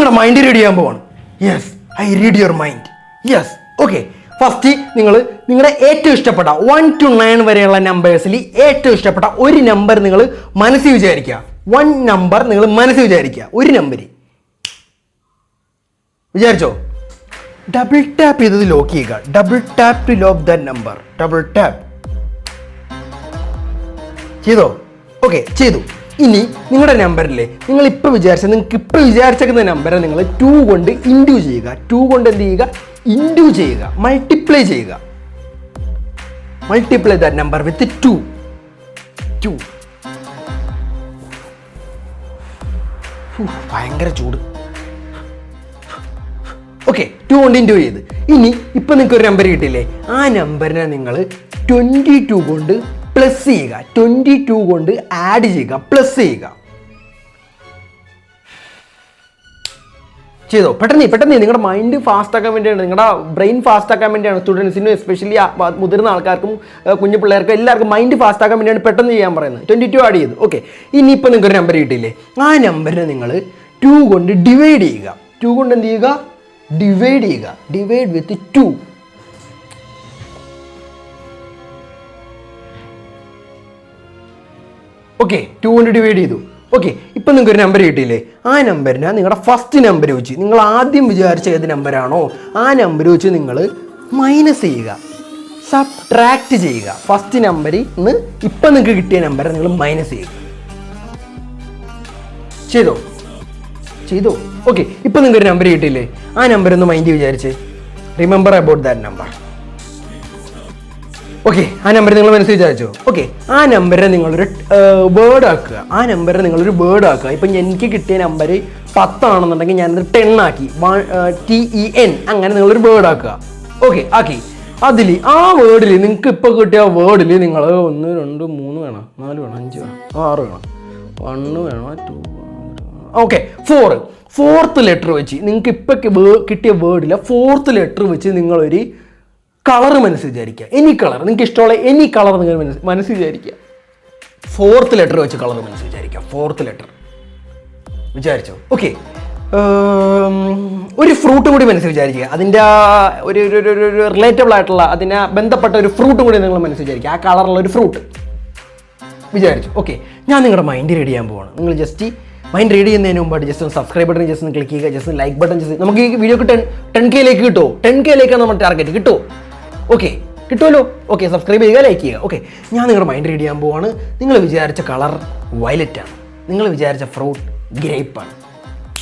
നിങ്ങളുടെ mind read ചെയ്യാൻ പോവാണ്. Yes, I read your mind. Yes, okay. First നിങ്ങളുടെ ഏറ്റവും ഇഷ്ടപ്പെട്ട 1 to 9 വരെയുള്ള നമ്പേഴ്സിൽ ഏറ്റവും ഇഷ്ടപ്പെട്ട ഒരു നമ്പർ നിങ്ങൾ മനസ്സിൽ വിചാരിക്കുക. 1 നമ്പർ നിങ്ങൾ മനസ്സിൽ വിചാരിക്കുക. ഒരു നമ്പർ വിചാരിച്ചോ? ഡബിൾ ടാപ്പ് ചെയ്തത് ലോക്ക് ചെയ്യുക. Double tap to lock that number. Double tap ചെയ്തോ? ഓക്കെ, ചെയ്തു. ഇനി നിങ്ങളുടെ നമ്പറിലെ നിങ്ങൾക്ക് ഇപ്പോൾ വിചാരിച്ചേക്കുന്ന നമ്പറെ നിങ്ങൾ 2 കൊണ്ട് ഇൻഡ്യൂ ചെയ്യുക. 2 കൊണ്ട് എന്ത് ചെയ്യുക? ഇൻഡ്യൂ ചെയ്യുക, മൾട്ടിപ്ലൈ ചെയ്യുക. മൾട്ടിപ്ലൈ ദാറ്റ് നമ്പർ വിത്ത് 2. ഭയങ്കര ചൂട്. ഓക്കെ, 2 കൊണ്ട് ഇൻഡ്യൂ ചെയ്ത്. ഇനി ഇപ്പം നിങ്ങൾക്ക് ഒരു നമ്പർ കിട്ടില്ലേ? ആ നമ്പറിനെ നിങ്ങൾ 22 കൊണ്ട് പ്ലസ് ചെയ്യുക. 22 കൊണ്ട് ആഡ് ചെയ്യുക, പ്ലസ് ചെയ്യുക. ചെയ്തോ? പെട്ടെന്ന് നിങ്ങളുടെ മൈൻഡ് ഫാസ്റ്റ് ആക്കാൻ വേണ്ടിയാണ്, നിങ്ങളുടെ ബ്രെയിൻ ഫാസ്റ്റ് ആക്കാൻ വേണ്ടിയാണ്. സ്റ്റുഡൻസിനും എസ്പെഷ്യലി മുതിർന്ന ആൾക്കാർക്കും കുഞ്ഞു പിള്ളേർക്കും എല്ലാവർക്കും മൈൻഡ് ഫാസ്റ്റ് ആക്കാൻ വേണ്ടിയാണ് പെട്ടെന്ന് ചെയ്യാൻ പറയുന്നത്. 22 ആഡ് ചെയ്തു. ഓക്കെ, ഇനിയിപ്പോൾ നിങ്ങൾക്ക് ഒരു നമ്പർ കിട്ടിയില്ലേ? ആ നമ്പറിനെ നിങ്ങൾ 2 കൊണ്ട് ഡിവൈഡ് ചെയ്യുക. 2 കൊണ്ട് എന്ത് ചെയ്യുക? ഡിവൈഡ് ചെയ്യുക. ഡിവൈഡ് വിത്ത് 2. ഓക്കെ, 2 കൊണ്ട് ഡിവൈഡ് ചെയ്തു. ഓക്കെ, ഇപ്പം നിങ്ങൾക്ക് ഒരു നമ്പർ കിട്ടിയില്ലേ? ആ നമ്പറിനെ നിങ്ങളുടെ ഫസ്റ്റ് നമ്പർ വെച്ച്, നിങ്ങൾ ആദ്യം വിചാരിച്ച ഏത് നമ്പറാണോ ആ നമ്പർ വെച്ച് നിങ്ങൾ മൈനസ് ചെയ്യുക, സബ്ട്രാക്ട് ചെയ്യുക. ഫസ്റ്റ് നമ്പറിൽ നിന്ന് ഇപ്പം നിങ്ങൾക്ക് കിട്ടിയ നമ്പറെ നിങ്ങൾ മൈനസ് ചെയ്യുക. ചെയ്തോ? ഓക്കെ, ഇപ്പം നിങ്ങൾക്ക് ഒരു നമ്പർ കിട്ടിയില്ലേ? ആ നമ്പർ ഒന്ന് മൈൻഡ് വിചാരിച്ച് remember about that number. Okay, ആ നമ്പർ നിങ്ങൾ മനസ്സിൽ വിചാരിച്ചോ? ഓക്കെ, ആ നമ്പറിനെ നിങ്ങളൊരു വേർഡ് ആക്കുക. ഇപ്പം എനിക്ക് കിട്ടിയ നമ്പർ 10 ആണെന്നുണ്ടെങ്കിൽ ഞാനത് 10 ആക്കി. 10 അങ്ങനെ നിങ്ങളൊരു വേർഡ് ആക്കുക. ഓക്കെ, ആക്കി. അതിൽ ആ വേർഡിൽ നിങ്ങൾക്ക് ഇപ്പോൾ കിട്ടിയ വേർഡിൽ നിങ്ങൾ 1 2 3 വേണം, 4 വേണം, 5 വേണം, 6 വേണം, 1 വേണം, 2. ഓക്കെ, 4th ലെറ്റർ വെച്ച് നിങ്ങൾക്ക് ഇപ്പോൾ കിട്ടിയ വേർഡിലെ 4th ലെറ്റർ വെച്ച് നിങ്ങളൊരു കളർ മനസ്സിൽ വിചാരിക്കുക. എനി കളർ, നിങ്ങൾക്ക് ഇഷ്ടമുള്ള എനി കളർ നിങ്ങൾ മനസ്സിൽ വിചാരിക്കുക. 4th ലെറ്റർ വെച്ച് കളർ മനസ്സിൽ വിചാരിക്കുക. 4th ലെറ്റർ വിചാരിച്ചോ? ഓക്കെ, ഒരു ഫ്രൂട്ടും കൂടി മനസ്സിൽ വിചാരിക്കുക. അതിൻ്റെ ഒരു റിലേറ്റബിൾ ആയിട്ടുള്ള, അതിനെ ബന്ധപ്പെട്ട ഒരു ഫ്രൂട്ടും കൂടി നിങ്ങൾ മനസ്സിൽ വിചാരിക്കുക. ആ കളറുള്ള ഒരു ഫ്രൂട്ട് വിചാരിച്ചു. ഓക്കെ, ഞാൻ നിങ്ങളുടെ മൈൻഡ് റീഡ് ചെയ്യാൻ പോവാണ്. നിങ്ങൾ ജസ്റ്റ് മൈൻഡ് റീഡ് ചെയ്യുന്നതിന് മുമ്പായിട്ട് ജസ്റ്റ് ഒന്ന് സബ്സ്ക്രൈബ് ബട്ടൺ ജസ്റ്റ് ഒന്ന് ക്ലിക്ക് ചെയ്യുക. ജസ്റ്റ് ലൈക്ക് ബട്ടൺ നമുക്ക് ഈ വീഡിയോക്ക് 10K കിട്ടുമോ? 10K നമ്മുടെ ടാർഗറ്റ് കിട്ടുമോ? ഓക്കെ, കിട്ടുമല്ലോ. ഓക്കെ, സബ്സ്ക്രൈബ് ചെയ്യുക, ലൈക്ക് ചെയ്യുക. ഓക്കെ, ഞാൻ നിങ്ങളുടെ മൈൻഡ് റീഡ് ചെയ്യാൻ പോവാണ്. നിങ്ങൾ വിചാരിച്ച കളർ വയലറ്റ് ആണ്. നിങ്ങൾ വിചാരിച്ച ഫ്രൂട്ട് ഗ്രേപ്പാണ്.